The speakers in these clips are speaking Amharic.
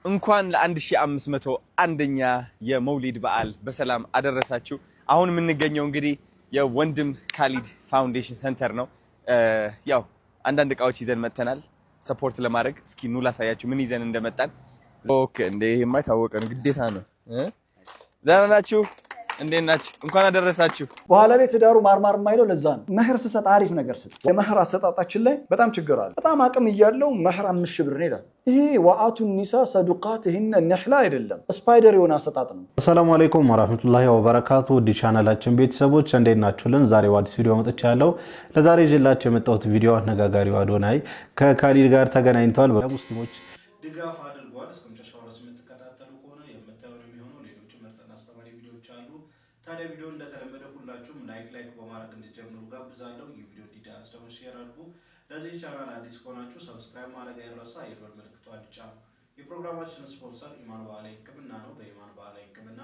እንኳን ለ1500 አንደኛ የመውሊድ በዓል በሰላም አደረሳችሁ። አሁን የምንገኘው እንግዲህ የወንድም ካሊድ ፋውንዴሽን ሴንተር ነው። ያው አንዳንድ እቃዎች ይዘን መተናል ሰፖርት ለማድረግ። እስኪ ኑ ላሳያችሁ ምን ይዘን እንደመጣን። ኦኬ እንዴ ይሄማ ታወቀ ነው ግዴታ ነው። ደህና ናችሁ? እንዴት ናችሁ? እንኳን አደረሳችሁ። በኋላ ላይ ትዳሩ ማርማር የማይለው ለዛ ነው። መህር ስሰጥ አሪፍ ነገር ስጥ። የመህር አሰጣጣችን ላይ በጣም ችግር አለ። በጣም አቅም እያለው መህር 5000 ብር ነው ይላል። ይሄ ወአቱ ኒሳ ሰዱቃትህን ነህላ አይደለም፣ ስፓይደር የሆነ አሰጣጥ ነው። አሰላሙ አለይኩም ወራህመቱላሂ ወበረካቱ። ዲ ቻናላችን ቤተሰቦች እንዴት ናችሁልን? ዛሬ አዲስ ቪዲዮ መጥቻለሁ። ለዛሬ ይዤላችሁ የመጣሁት ቪዲዮ አነጋጋሪው አዶናይ ከካሊድ ጋር ተገናኝቷል። ሙስሊሞች ድጋፍ አድርጓል። እስከመጨረሻው ድረስ የምትከታተሉ ከሆነ የምታዩን የሚሆነው ሌሎች ምርጥና አስተማሪ ቪዲዮዎች አሉ። ታዲያ ቪዲዮ እንደተለመደ ሁላችሁም ላይክ በማድረግ እንድትጀምሩ ጋብዛለሁ። ይህ ቪዲዮ እንዲደርስ ደግሞ ሼር አድርጉ። ለዚህ ቻናል አዲስ ከሆናችሁ ሰብስክራይብ ማድረግ አይረሳ፣ የደወል ምልክቱን ይጫኑ። የፕሮግራማችን ስፖንሰር ኢማን ባህላዊ ሕክምና ነው። በኢማን ባህላዊ ሕክምና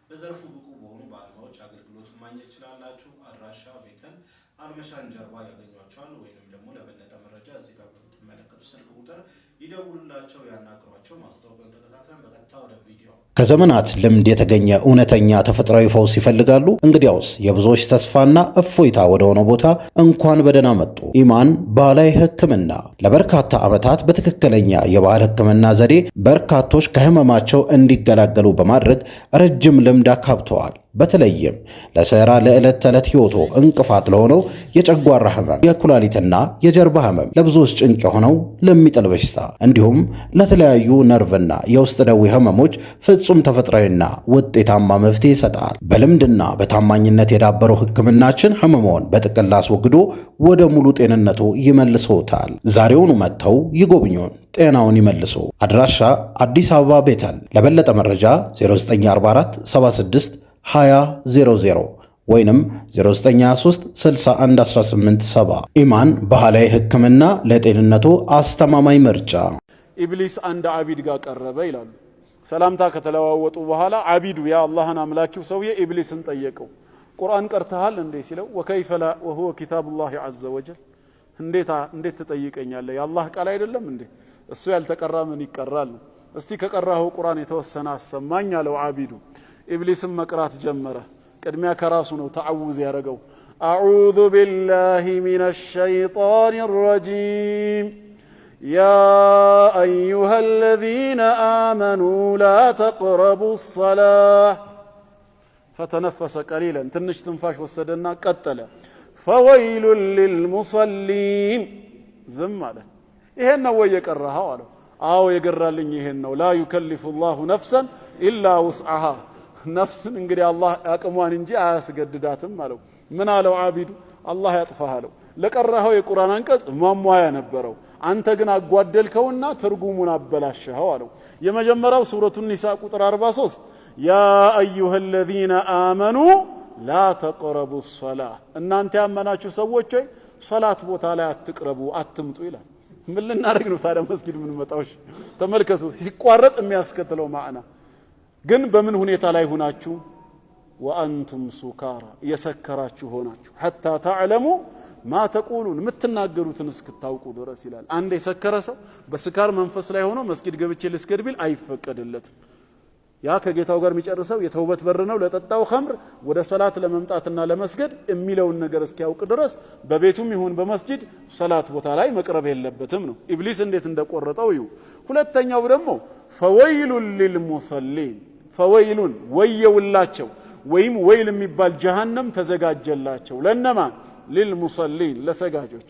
በዘርፉ ብቁ በሆኑ ባለሙያዎች አገልግሎቱን ማግኘት ይችላላችሁ። አድራሻ ቤተል አልመሻን ጀርባ ያገኟቸዋል። ወይንም ደግሞ ለበለጠ መረጃ እዚህ ጋር የምትመለከቱ ስልክ ቁጥር ይደውሉላቸው፣ ያናግሯቸው። ማስታወቂያውን ተከታትለን በቀጥታ ወደ ቪዲዮ። ከዘመናት ልምድ የተገኘ እውነተኛ ተፈጥሯዊ ፈውስ ይፈልጋሉ? እንግዲያውስ የብዙዎች ተስፋና እፎይታ ወደ ሆነው ቦታ እንኳን በደህና መጡ። ኢማን ባህላዊ ሕክምና ለበርካታ ዓመታት በትክክለኛ የባህል ሕክምና ዘዴ በርካቶች ከህመማቸው እንዲገላገሉ በማድረግ ረጅም ልምድ አካብተዋል። በተለይም ለሰራ ለዕለት ተዕለት ህይወቶ እንቅፋት ለሆነው የጨጓራ ህመም፣ የኩላሊትና የጀርባ ህመም፣ ለብዙዎች ጭንቅ የሆነው ለሚጥል በሽታ እንዲሁም ለተለያዩ ነርቭና የውስጥ ደዌ ህመሞች ፍጹም ተፈጥሯዊና ውጤታማ መፍትሄ ይሰጣል። በልምድና በታማኝነት የዳበረው ህክምናችን ህመሞን በጥቅል አስወግዶ ወደ ሙሉ ጤንነቱ ይመልሶታል። ዛሬውኑ መጥተው ይጎብኙን፣ ጤናውን ይመልሱ። አድራሻ አዲስ አበባ ቤተል። ለበለጠ መረጃ 0944 76 2000 ወይንም 0923 61 18 7። ኢማን ባህላዊ ሕክምና ለጤንነቱ አስተማማኝ ምርጫ። ኢብሊስ አንድ አቢድ ጋር ቀረበ ይላሉ። ሰላምታ ከተለዋወጡ በኋላ አቢዱ ያ አላህን አምላኪው ሰውዬ ኢብሊስን ጠየቀው፣ ቁርአን ቀርተሃል እንዴ ሲለው፣ ወከይፈ ላ ወሁወ ኪታቡላሂ ዐዘ ወጀል፣ እንዴት ትጠይቀኛለህ? የአላህ ቃል አይደለም እንዴ? እሱ ያልተቀራ ምን ይቀራል? እስቲ ከቀራኸው ቁርአን የተወሰነ አሰማኝ አለው አቢዱ። ኢብሊስም መቅራት ጀመረ። ቅድሚያ ከራሱ ነው ተዓውዝ ያደረገው። አዑዙ ቢላሂ ሚነ ሸይጣን ረጂም ያ አዩሃ አለዚነ አመኑ ላ ተቅረቡ ሰላህ። ፈተነፈሰ ቀሊለን፣ ትንሽ ትንፋሽ ወሰደና ቀጠለ። ፈወይሉን ሊልሙሰሊን። ዝም አለ። ይሄን ነው ወይ የቀራኸው አለው። አዎ የገራልኝ ይሄን ነው። ላ ዩከሊፉ ላሁ ነፍሰን ኢላ ውስዐሃ። ነፍስን እንግዲህ አላህ አቅሟን እንጂ አያስገድዳትም አለው። ምን አለው አቢዱ? አላህ ያጥፋህ አለው። ለቀራኸው የቁርአን አንቀጽ ማሟያ ነበረው፣ አንተ ግን አጓደልከውና ትርጉሙን አበላሸኸው አለው። የመጀመሪያው ሱረቱ ኒሳ ቁጥር 43 ያ አዩሃ አለዚነ አመኑ ላ ተቅረቡ ሰላህ፣ እናንተ ያመናችሁ ሰዎች ሆይ ሶላት ቦታ ላይ አትቅረቡ አትምጡ ይላል። ምን ልናደርግ ነው ታዲያ መስጊድ ምን መጣው? ተመልከቱ ሲቋረጥ የሚያስከትለው ማዕና። ግን በምን ሁኔታ ላይ ሆናችሁ? ወአንቱም ሱካራ፣ የሰከራችሁ ሆናችሁ፣ ሐታ ተዕለሙ ማ ተቁሉን፣ የምትናገሩትን እስክታውቁ ድረስ ይላል። አንድ የሰከረ ሰው በስካር መንፈስ ላይ ሆኖ መስጊድ ገብቼ ልስገድ ቢል አይፈቀድለትም። ያ ከጌታው ጋር የሚጨርሰው የተውበት በር ነው። ለጠጣው ኸምር ወደ ሰላት ለመምጣትና ለመስገድ የሚለውን ነገር እስኪያውቅ ድረስ በቤቱም ይሁን በመስጂድ ሰላት ቦታ ላይ መቅረብ የለበትም ነው። ኢብሊስ እንዴት እንደቆረጠው እዩ። ሁለተኛው ደግሞ ፈወይሉን ሊልሙሰሊን፣ ፈወይሉን ወየውላቸው፣ ወይም ወይል የሚባል ጀሃነም ተዘጋጀላቸው። ለነማን? ሊልሙሰሊን፣ ለሰጋጆች።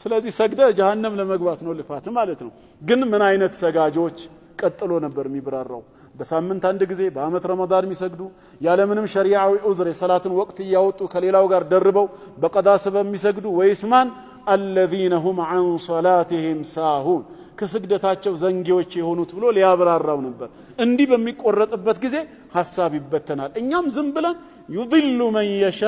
ስለዚህ ሰግደ ጀሃነም ለመግባት ነው ልፋት ማለት ነው። ግን ምን አይነት ሰጋጆች? ቀጥሎ ነበር የሚብራራው። በሳምንት አንድ ጊዜ በአመት ረመዳን የሚሰግዱ ያለምንም ሸሪዓዊ ዑዝር የሰላትን ወቅት እያወጡ ከሌላው ጋር ደርበው በቀዳ ሰበብ የሚሰግዱ፣ ወይስ ማን? አለዚነ ሁም ዐን ሶላቲሂም ሳሁን፣ ከስግደታቸው ዘንጊዎች የሆኑት ብሎ ሊያብራራው ነበር። እንዲህ በሚቆረጥበት ጊዜ ሐሳብ ይበተናል። እኛም ዝም ብለን ዩድሉ መን የሻ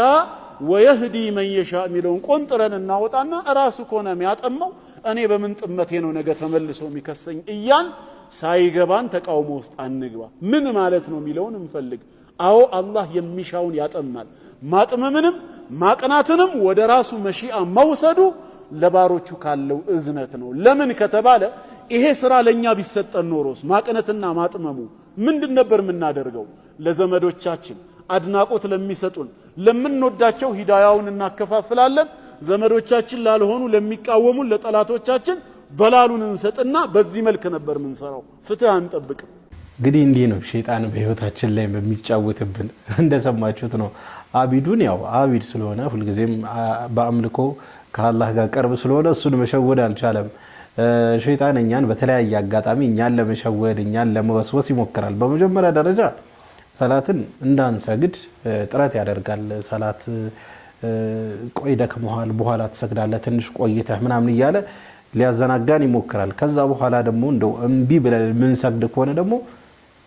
ወየህዲ መን የሻ የሚለውን ቆንጥረን እናወጣና ራሱ ከሆነ የሚያጠመው እኔ በምን ጥመቴ ነው ነገ ተመልሶ የሚከሰኝ እያን ሳይገባን ተቃውሞ ውስጥ አንግባ። ምን ማለት ነው የሚለውን እንፈልግ። አዎ አላህ የሚሻውን ያጠማል። ማጥመምንም ማቅናትንም ወደ ራሱ መሺአ መውሰዱ ለባሮቹ ካለው እዝነት ነው። ለምን ከተባለ ይሄ ስራ ለኛ ቢሰጠን ኖሮስ ማቅነትና ማጥመሙ ምንድን ነበር የምናደርገው? ለዘመዶቻችን አድናቆት ለሚሰጡን ለምንወዳቸው ሂዳያውን እናከፋፍላለን። ዘመዶቻችን ላልሆኑ ለሚቃወሙን ለጠላቶቻችን በላሉን እንሰጥና በዚህ መልክ ነበር ምንሰራው። ፍትህ አንጠብቅም። እንግዲህ እንዲህ ነው ሸይጣን በህይወታችን ላይ በሚጫወትብን። እንደሰማችሁት ነው። አቢዱን ያው አቢድ ስለሆነ ሁልጊዜም በአምልኮ ከአላህ ጋር ቅርብ ስለሆነ እሱን መሸወድ አልቻለም። ሸይጣን እኛን በተለያየ አጋጣሚ እኛን ለመሸወድ እኛን ለመወስወስ ይሞክራል። በመጀመሪያ ደረጃ ሰላትን እንዳንሰግድ ጥረት ያደርጋል። ሰላት ቆይ ደክመሃል በኋላ ትሰግዳለህ ትንሽ ቆይተህ ምናምን እያለ ሊያዘናጋን ይሞክራል። ከዛ በኋላ ደግሞ እንደው እምቢ ብለን ምን ሰግድ ከሆነ ደግሞ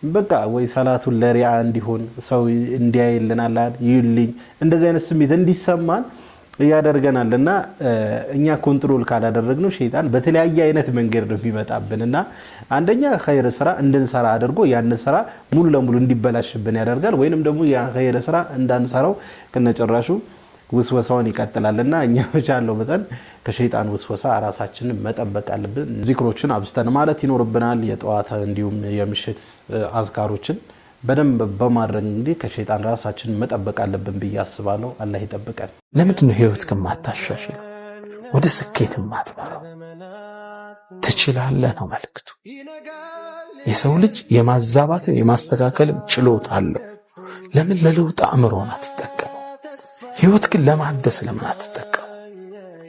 በቃ ወይ ሰላቱን ለሪያ እንዲሆን ሰው እንዲያይልናል ይልኝ እንደዚህ አይነት ስሜት እንዲሰማን ያደርገናልና እኛ ኮንትሮል ካላደረግነው ሸይጣን በተለያየ አይነት መንገድ ነው የሚመጣብንና አንደኛ ኸይር ስራ እንድንሰራ አድርጎ ያን ስራ ሙሉ ለሙሉ እንዲበላሽብን ያደርጋል። ወይንም ደግሞ ያ ኸይር ስራ እንዳንሰራው ከነጨራሹ ውስወሳውን ይቀጥላልና እኛ በቻለው መጠን ከሸይጣን ውስወሳ ራሳችንን መጠበቅ አለብን። ዚክሮችን አብስተን ማለት ይኖርብናል። የጠዋት እንዲሁም የምሽት አዝካሮችን በደንብ በማድረግ እንግዲህ ከሸይጣን ራሳችንን መጠበቅ አለብን ብዬ አስባለሁ። አላህ ይጠብቀን። ለምንድን ነው ህይወት ከማታሻሽል ወደ ስኬት ማትመራው? ትችላለህ ነው መልእክቱ። የሰው ልጅ የማዛባት የማስተካከል ችሎታ አለው። ለምን ለለውጥ አእምሮን አትጠቀም? ህይወት ግን ለማደስ ለምን አትጠቀም?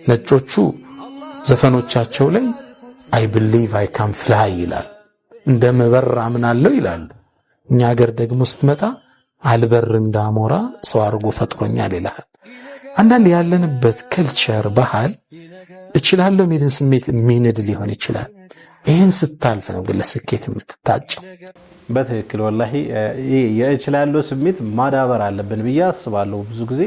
ነጮቹ ዘፈኖቻቸው ላይ አይ ቢሊቭ አይ ካን ፍላይ ይላል፣ እንደምበር አምናለሁ ይላል። እኛ ሀገር ደግሞ ስትመጣ አልበር እንዳሞራ ሰው አድርጎ ፈጥሮኛል ይላል። አንዳንድ ያለንበት ከልቸር ባህል እችላለሁ የሚልን ስሜት የሚንድ ሊሆን ይችላል። ይህን ስታልፍ ነው ግን ለስኬት የምትታጨው። በትክክል ወላሂ የእችላለሁ ስሜት ማዳበር አለብን ብዬ አስባለሁ። ብዙ ጊዜ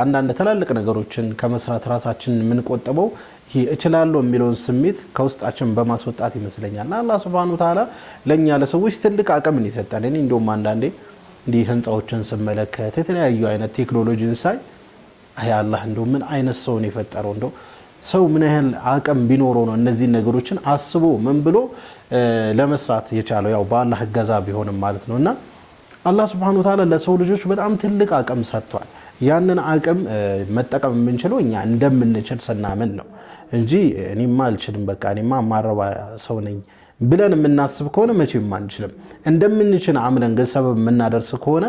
አንዳንድ ትላልቅ ነገሮችን ከመስራት ራሳችንን የምንቆጥበው ይሄ እችላለሁ የሚለውን ስሜት ከውስጣችን በማስወጣት ይመስለኛል። አላህ Subhanahu Wa Ta'ala ለኛ ለሰዎች ትልቅ አቅምን ይሰጣል። እኔ እንደውም አንዳንዴ እንዲህ ህንጻዎችን ስመለከት የተለያዩ አይነት ቴክኖሎጂን ሳይ አይ አላህ እንደው ምን አይነት ሰው ነው የፈጠረው? እንደው ሰው ምን ያህል አቅም ቢኖረው ነው እነዚህ ነገሮችን አስቦ ምን ብሎ ለመስራት የቻለው? ያው በአላህ እገዛ ቢሆንም ማለት ነውና አላህ Subhanahu Wa Ta'ala ለሰው ልጆች በጣም ትልቅ አቅም ሰጥቷል። ያንን አቅም መጠቀም የምንችለው እኛ እንደምንችል ስናምን ነው እንጂ እኔማ አልችልም በቃ እኔማ ማረባ ሰው ነኝ ብለን የምናስብ ከሆነ መቼም አንችልም። እንደምንችል አምነን ግን ሰበብ የምናደርስ ከሆነ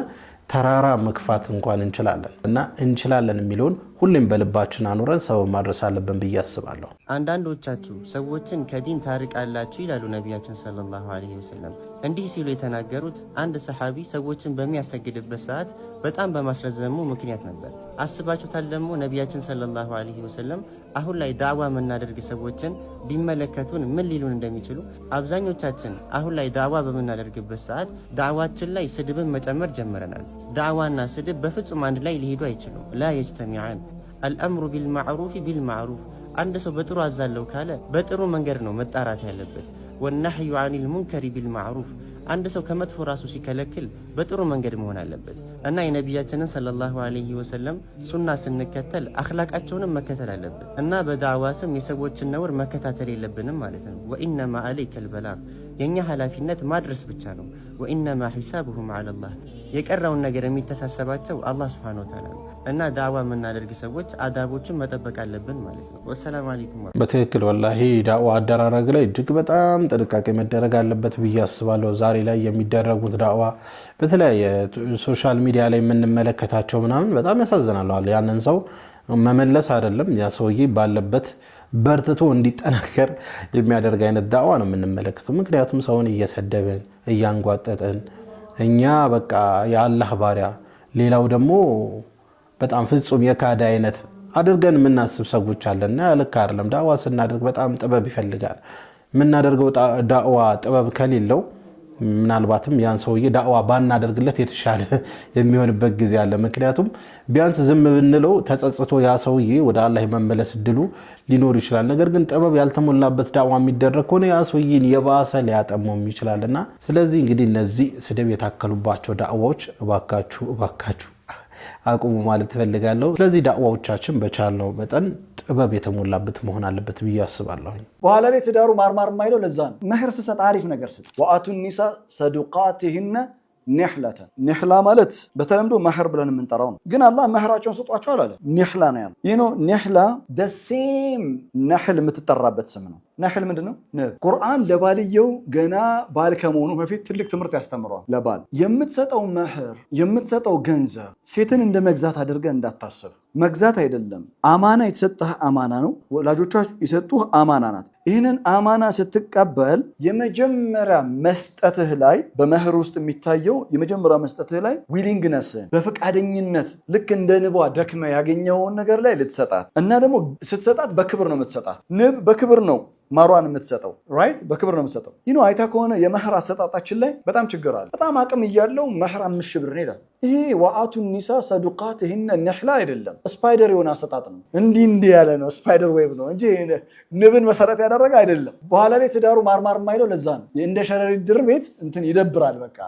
ተራራ መክፋት እንኳን እንችላለን እና እንችላለን የሚለውን ሁሌም በልባችን አኑረን ሰበብ ማድረስ አለብን ብዬ አስባለሁ። አንዳንዶቻችሁ ሰዎችን ከዲን ታርቃላችሁ ይላሉ ነቢያችን ሰለላሁ ዐለይሂ ወሰለም። እንዲህ ሲሉ የተናገሩት አንድ ሰሃቢ ሰዎችን በሚያሰግድበት ሰዓት በጣም በማስረዘሙ ምክንያት ነበር። አስባችሁታል? ደግሞ ነቢያችን ሰለላሁ ዐለይሂ ወሰለም አሁን ላይ ዳዕዋ የምናደርግ ሰዎችን ቢመለከቱን ምን ሊሉን እንደሚችሉ። አብዛኞቻችን አሁን ላይ ዳዕዋ በምናደርግበት ሰዓት ዳዕዋችን ላይ ስድብን መጨመር ጀምረናል። ዳዕዋና ስድብ በፍጹም አንድ ላይ ሊሄዱ አይችሉም። ላ የጅተሚዓን አልአምሩ ቢልማዕሩፍ ቢልማዕሩፍ። አንድ ሰው በጥሩ አዛለው ካለ በጥሩ መንገድ ነው መጣራት ያለበት። ወነህዩ አኒል ሙንከሪ ቢልማዕሩፍ። አንድ ሰው ከመጥፎ ራሱ ሲከለክል በጥሩ መንገድ መሆን አለበት እና የነቢያችንን ሰለላሁ ዐለይሂ ወሰለም ሱና ስንከተል አኽላቃቸውንም መከተል አለበት እና በዳዕዋ ስም የሰዎችን ነውር መከታተል የለብንም ማለት ነው። ወኢነማ አለይከል በላግ፣ የኛ ኃላፊነት ማድረስ ብቻ ነው። ወኢነማ ሒሳቡሁም ዐለላህ፣ የቀረውን ነገር የሚተሳሰባቸው አላህ Subhanahu Wa Ta'ala ነው እና ዳዕዋ የምናደርግ ሰዎች አዳቦችን መጠበቅ አለብን ማለት ነው። ወሰላሙ አለይኩም። በትክክል ወላሂ ዳዕዋ አደራረግ ላይ እጅግ በጣም ጥንቃቄ መደረግ አለበት ብዬ አስባለሁ። ዛሬ ላይ የሚደረጉት ዳዕዋ በተለያየ ሶሻል ሚዲያ ላይ የምንመለከታቸው ምናምን በጣም ያሳዝናል። ያንን ሰው መመለስ አይደለም ያ ሰውዬ ባለበት በርትቶ እንዲጠናከር የሚያደርግ አይነት ዳዕዋ ነው የምንመለከተው። ምክንያቱም ሰውን እየሰደበን እያንጓጠጠን እኛ በቃ የአላህ ባሪያ ሌላው ደግሞ በጣም ፍጹም የካደ አይነት አድርገን የምናስብ ሰዎች አለና ልክ አይደለም። ዳዕዋ ስናደርግ በጣም ጥበብ ይፈልጋል። የምናደርገው ዳዕዋ ጥበብ ከሌለው ምናልባትም ያን ሰውዬ ዳዕዋ ባናደርግለት የተሻለ የሚሆንበት ጊዜ አለ። ምክንያቱም ቢያንስ ዝም ብንለው ተጸጽቶ ያ ሰውዬ ወደ አላህ መመለስ እድሉ ሊኖር ይችላል። ነገር ግን ጥበብ ያልተሞላበት ዳዕዋ የሚደረግ ከሆነ ያ ሰውዬን የባሰ ሊያጠመም ይችላልና ስለዚህ እንግዲህ እነዚህ ስድብ የታከሉባቸው ዳዕዋዎች እባካችሁ አቁሙ ማለት ፈልጋለሁ። ስለዚህ ዳዕዋዎቻችን በቻልነው መጠን ጥበብ የተሞላበት መሆን አለበት ብዬ አስባለሁ። በኋላ ላይ ትዳሩ ማርማር የማይለው ለዛ ነው። መህር ስሰጥ አሪፍ ነገር ስጥ። ወአቱ ኒሳ ሰዱቃቲሂነ ኒህለተን። ኒህላ ማለት በተለምዶ መህር ብለን የምንጠራው ነው። ግን አላህ መህራቸውን ስጧቸው አላለ፣ ኒህላ ነው ያለው። ይህ ነው ኒህላ ደሴም ነህል የምትጠራበት ስም ነው። ነህል ምንድነው? ንብ። ቁርአን ለባልየው ገና ባል ከመሆኑ በፊት ትልቅ ትምህርት ያስተምረዋል። ለባል የምትሰጠው መህር የምትሰጠው ገንዘብ ሴትን እንደ መግዛት አድርገህ እንዳታስብ። መግዛት አይደለም፣ አማና የተሰጠህ አማና ነው። ወላጆቿ የሰጡህ አማና ናት። ይህንን አማና ስትቀበል የመጀመሪያ መስጠትህ ላይ በመህር ውስጥ የሚታየው የመጀመሪያ መስጠትህ ላይ ዊሊንግነስን በፈቃደኝነት ልክ እንደ ንቧ ደክመ ያገኘውን ነገር ላይ ልትሰጣት እና ደግሞ ስትሰጣት በክብር ነው የምትሰጣት። ንብ በክብር ነው ማሯን የምትሰጠው፣ ራይት? በክብር ነው የምትሰጠው። ይህ ነው አይታ ከሆነ የመህር አሰጣጣችን ላይ በጣም ችግር አለ። በጣም አቅም እያለው መህር 5000 ብር ይላል። ይሄ ወአቱ ኒሳ ሰዱቃቲሂነ ኒህላ አይደለም፣ ስፓይደር የሆነ አሰጣጥ ነው። እንዲህ ያለ ነው፣ ስፓይደር ዌብ ነው እንጂ ንብን መሰረት ያደረገ አይደለም። በኋላ ላይ ትዳሩ ማርማር የማይለው ለዛ ነው። እንደ ሸረሪት ድር ቤት እንትን ይደብራል። በቃ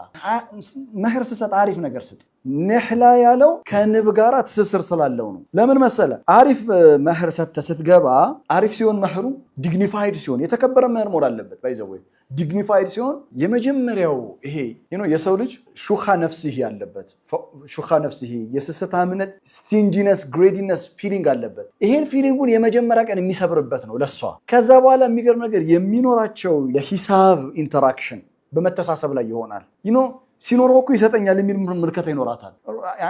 መህር ስሰጥ አሪፍ ነገር ስጥ። ኒህላ ያለው ከንብ ጋራ ትስስር ስላለው ነው። ለምን መሰለ? አሪፍ መህር ሰጥተህ ስትገባ አሪፍ ሲሆን መህሩ ዲግኒፋይድ ሲሆን የተከበረ መህር መሆን አለበት። ባይዘው ዲግኒፋይድ ሲሆን የመጀመሪያው ይሄ የሰው ልጅ ሹኻ ነፍስህ ያለበት ሹኻ ነፍስህ የስስታምነት ስቲንጂነስ ግሬዲነስ ፊሊንግ አለበት። ይሄን ፊሊንጉን የመጀመሪያ ቀን የሚሰብርበት ነው ለሷ። ከዛ በኋላ የሚገርም ነገር የሚኖራቸው የሂሳብ ኢንተራክሽን በመተሳሰብ ላይ ይሆናል። ሲኖረው እኮ ይሰጠኛል የሚል ምልከታ ይኖራታል።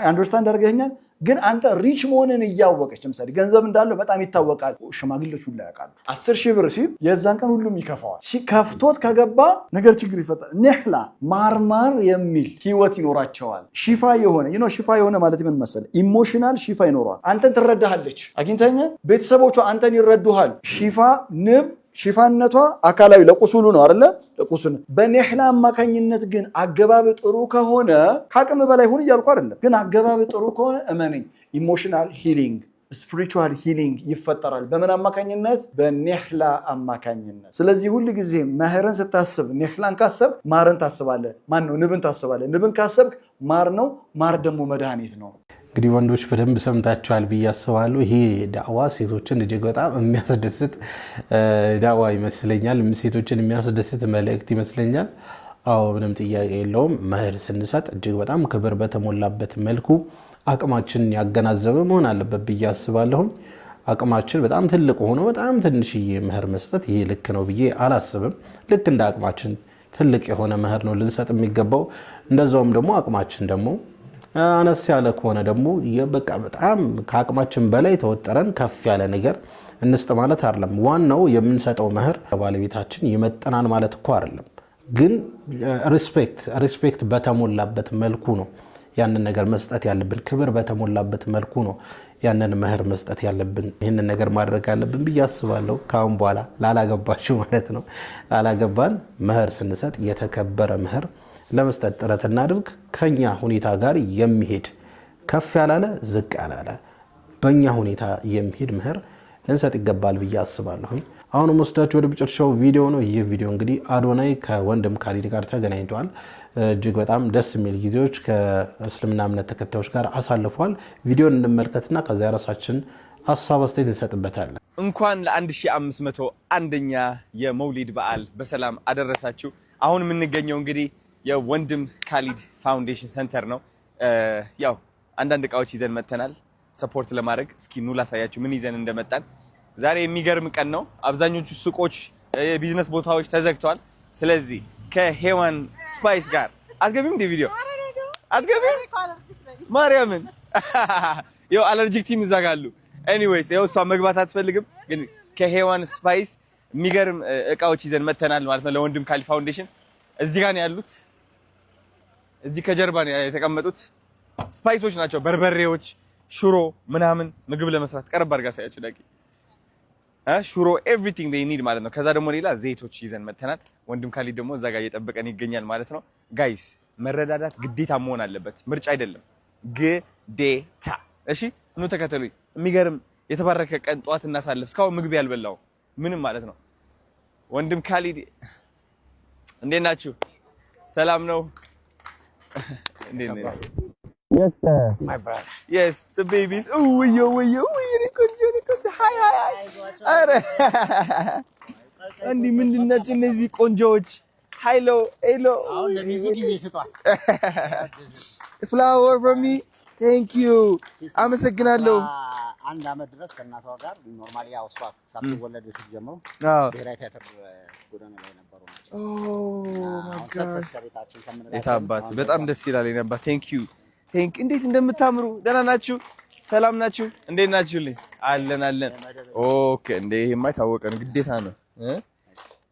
አንደርስታንድ አድርገኛል። ግን አንተ ሪች መሆንን እያወቀች ለምሳሌ ገንዘብ እንዳለው በጣም ይታወቃል። ሽማግሌዎች ሁሉ ያውቃሉ። 10,000 ብር ሲል የዛን ቀን ሁሉም ይከፋዋል። ከፍቶት ከገባ ነገር ችግር ይፈጠራል። ኒህላ ማርማር የሚል ህይወት ይኖራቸዋል። ሺፋ የሆነ ሺፋ የሆነ ማለት ምን መሰለህ? ኢሞሽናል ሺፋ ይኖረዋል። አንተን ትረዳሃለች። አግኝተኛ ቤተሰቦቿ አንተን ይረዱሃል። ሺፋ ንብ ሽፋነቷ አካላዊ ለቁስሉ ነው አይደለ? ለቁስሉ በኒህላ አማካኝነት ግን አገባብ ጥሩ ከሆነ ከአቅም በላይ ሁን እያልኩ አይደለም። ግን አገባብ ጥሩ ከሆነ እመነኝ ኢሞሽናል ሂሊንግ ስፒሪቹዋል ሂሊንግ ይፈጠራል። በምን አማካኝነት? በኒህላ አማካኝነት። ስለዚህ ሁሉ ጊዜ መህርን ስታስብ ኒህላን ካሰብ ማርን ታስባለህ። ማን ነው? ንብን ታስባለህ። ንብን ካሰብክ ማር ነው። ማር ደግሞ መድኃኒት ነው። እንግዲህ ወንዶች በደንብ ሰምታችኋል ብዬ አስባለሁ። ይሄ ዳዋ ሴቶችን እጅግ በጣም የሚያስደስት ዳዋ ይመስለኛል። ሴቶችን የሚያስደስት መልእክት ይመስለኛል። አዎ ምንም ጥያቄ የለውም። መህር ስንሰጥ እጅግ በጣም ክብር በተሞላበት መልኩ አቅማችንን ያገናዘበ መሆን አለበት ብዬ አስባለሁ። አቅማችን በጣም ትልቅ ሆኖ በጣም ትንሽዬ መህር መስጠት ይሄ ልክ ነው ብዬ አላስብም። ልክ እንደ አቅማችን ትልቅ የሆነ መህር ነው ልንሰጥ የሚገባው። እንደዛውም ደግሞ አቅማችን ደግሞ አነስ ያለ ከሆነ ደግሞ በቃ በጣም ከአቅማችን በላይ ተወጠረን ከፍ ያለ ነገር እንስጥ ማለት አይደለም። ዋናው የምንሰጠው መህር ባለቤታችን ይመጥናል ማለት እኮ አይደለም። ግን ሪስፔክት በተሞላበት መልኩ ነው ያንን ነገር መስጠት ያለብን። ክብር በተሞላበት መልኩ ነው ያንን መህር መስጠት ያለብን። ይህንን ነገር ማድረግ ያለብን ብዬ አስባለሁ። ካሁን በኋላ ላላገባችሁ ማለት ነው፣ ላላገባን መህር ስንሰጥ የተከበረ መህር ለመስጠት ጥረት እናድርግ። ከኛ ሁኔታ ጋር የሚሄድ ከፍ ያላለ ዝቅ ያላለ በእኛ ሁኔታ የሚሄድ መህር ልንሰጥ ይገባል ብዬ አስባለሁ። አሁንም ወስዳችሁ ወደ መጨረሻው ቪዲዮ ነው። ይህ ቪዲዮ እንግዲህ አዶናይ ከወንድም ካሊድ ጋር ተገናኝተዋል። እጅግ በጣም ደስ የሚል ጊዜዎች ከእስልምና እምነት ተከታዮች ጋር አሳልፈዋል። ቪዲዮን እንመልከትና ከዛ የራሳችን ሀሳብ አስተያየት እንሰጥበታለን። እንኳን ለ1501ኛ የመውሊድ በዓል በሰላም አደረሳችሁ። አሁን የምንገኘው እንግዲህ የወንድም ካሊድ ፋውንዴሽን ሴንተር ነው። ያው አንዳንድ እቃዎች ይዘን መተናል ሰፖርት ለማድረግ። እስኪ ኑ ላሳያችሁ ምን ይዘን እንደመጣን። ዛሬ የሚገርም ቀን ነው። አብዛኞቹ ሱቆች፣ የቢዝነስ ቦታዎች ተዘግተዋል። ስለዚህ ከሄዋን ስፓይስ ጋር አትገቢም እንደ ቪዲዮ አትገቢም ማርያምን ያው አለርጂክ ቲም ይዛጋሉ። ኤኒዌይስ ያው እሷ መግባት አትፈልግም፣ ግን ከሄዋን ስፓይስ የሚገርም እቃዎች ይዘን መተናል ማለት ነው ለወንድም ካሊድ ፋውንዴሽን። እዚህ ጋር ነው ያሉት። እዚህ ከጀርባ ነው የተቀመጡት ስፓይሶች ናቸው። በርበሬዎች፣ ሽሮ ምናምን ምግብ ለመስራት ቀረብ አድርጋ ሳያችሁ ዳቂ ሽሮ ኤቭሪቲንግ they need ማለት ነው። ከዛ ደግሞ ሌላ ዘይቶች ይዘን መተናል። ወንድም ካሊድ ደግሞ እዛ ጋር እየጠበቀን ይገኛል ማለት ነው። ጋይስ መረዳዳት ግዴታ መሆን አለበት፣ ምርጫ አይደለም፣ ግዴታ። እሺ ኑ ተከተሉኝ። የሚገርም የተባረከ ቀን ጧት እናሳልፍ። እስካሁን ምግብ ያልበላው ምንም ማለት ነው። ወንድም ካሊድ እንዴት ናችሁ? ሰላም ነው? እንዴት ነው? Yes, sir. My brother. Yes, the babies. Oh, yo. Hi. አረ እንዲህ ምንድን ናቸው እነዚህ ቆንጆዎች? ሄሎ አሁን ለሚዙ ጊዜ ስጧል። Flower for me. Thank you. አመሰግናለሁ። አንድ አመት ድረስ ከእናቷ ጋር ኖርማሊ ያው እሷ ሳትወለድ በፊት ጀምሮ ብሔራዊ ቲያትር ጎዳና ላይ ነበሩ ናቸው። ማይ ጋድ የታባት በጣም ደስ ይላል። የነባ ቴንክ ዩ እንዴት እንደምታምሩ ደህና ናችሁ? ሰላም ናችሁ? እንዴት ናችሁልኝ? አለን። ኦኬ እንዴ ይሄማ የታወቀ ነው፣ ግዴታ ነው።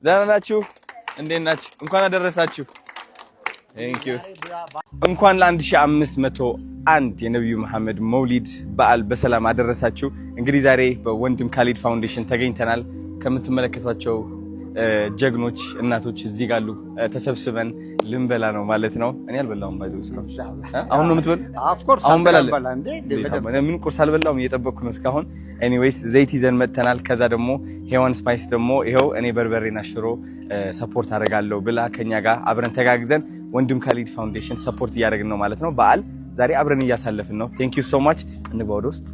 ደህና ናችሁ? እንዴት ናችሁ? እንኳን አደረሳችሁ። ቴንክ ዩ እንኳን ለ1501 የነብዩ መሐመድ መውሊድ በዓል በሰላም አደረሳችሁ። እንግዲህ ዛሬ በወንድም ካሊድ ፋውንዴሽን ተገኝተናል። ከምትመለከቷቸው ጀግኖች እናቶች እዚህ ጋር ተሰብስበን ልንበላ ነው ማለት ነው። እኔ አልበላሁም ባይዘው እስካሁን። አሁን ነው የምትበል? ኦፍ ኮርስ አሁን በላለ ምን ቁርስ አልበላሁም፣ እየጠበቅኩ ነው እስካሁን። ኤኒዌይስ ዘይት ይዘን መጥተናል። ከዛ ደግሞ ሄዋን ስፓይስ ደግሞ ይሄው እኔ በርበሬና ሽሮ ሰፖርት አደርጋለሁ ብላ ከኛ ጋር አብረን ተጋግዘን ወንድም ካሊድ ፋውንዴሽን ሰፖርት እያደረግን ነው ማለት ነው። በዓል ዛሬ አብረን እያሳለፍን ነው። ቴንክ ዩ ሶ ማች። እንግባ ወደ ውስጥ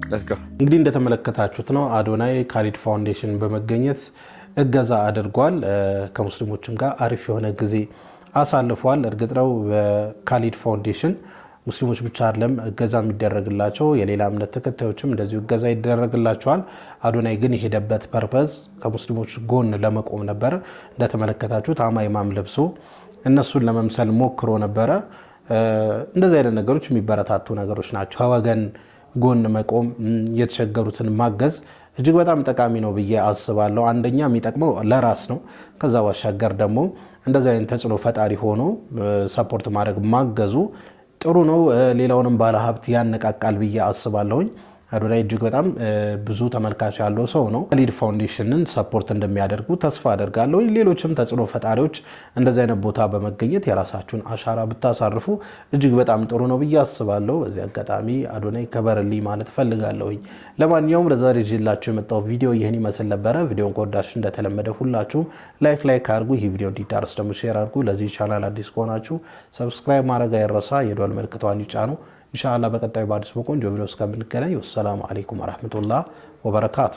ሌትስ ጎ። እንግዲህ እንደተመለከታችሁት ነው አዶናይ ካሊድ ፋውንዴሽን በመገኘት እገዛ አድርጓል። ከሙስሊሞችም ጋር አሪፍ የሆነ ጊዜ አሳልፏል። እርግጥ ነው በካሊድ ፋውንዴሽን ሙስሊሞች ብቻ አይደለም እገዛ የሚደረግላቸው፣ የሌላ እምነት ተከታዮችም እንደዚሁ እገዛ ይደረግላቸዋል። አዶናይ ግን የሄደበት ፐርፐዝ ከሙስሊሞች ጎን ለመቆም ነበር። እንደተመለከታችሁት አማይማም ለብሶ እነሱን ለመምሰል ሞክሮ ነበረ። እንደዚህ አይነት ነገሮች የሚበረታቱ ነገሮች ናቸው። ከወገን ጎን መቆም፣ የተቸገሩትን ማገዝ እጅግ በጣም ጠቃሚ ነው ብዬ አስባለሁ። አንደኛ የሚጠቅመው ለራስ ነው። ከዛ ባሻገር ደግሞ እንደዚህ አይነት ተጽዕኖ ፈጣሪ ሆኖ ሰፖርት ማድረግ ማገዙ ጥሩ ነው። ሌላውንም ባለሀብት ያነቃቃል ብዬ አስባለሁኝ። አዶናይ እጅግ በጣም ብዙ ተመልካች ያለው ሰው ነው። ካሊድ ፋውንዴሽንን ሰፖርት እንደሚያደርጉ ተስፋ አደርጋለሁ። ሌሎችም ተጽዕኖ ፈጣሪዎች እንደዚህ አይነት ቦታ በመገኘት የራሳችሁን አሻራ ብታሳርፉ እጅግ በጣም ጥሩ ነው ብዬ አስባለሁ። በዚህ አጋጣሚ አዶናይ ከበርልኝ ማለት ፈልጋለሁኝ። ለማንኛውም ለዛሬ ይዤላችሁ የመጣው ቪዲዮ ይህን ይመስል ነበረ። ቪዲዮን ከወዳችሁ እንደተለመደ ሁላችሁም ላይክ አድርጉ። ይህ ቪዲዮ እንዲዳረስ ደግሞ ሼር አድርጉ። ለዚህ ቻናል አዲስ ከሆናችሁ ሰብስክራይብ ማድረግ አይረሳ። የደወል ምልክቷን ይጫኑ። ኢንሻአላህ በቀጣዩ በአዲስ በቆንጆ ቪዲዮ እስከምንገናኝ ወሰላሙ አለይኩም ወራህመቱላህ ወበረካቱ።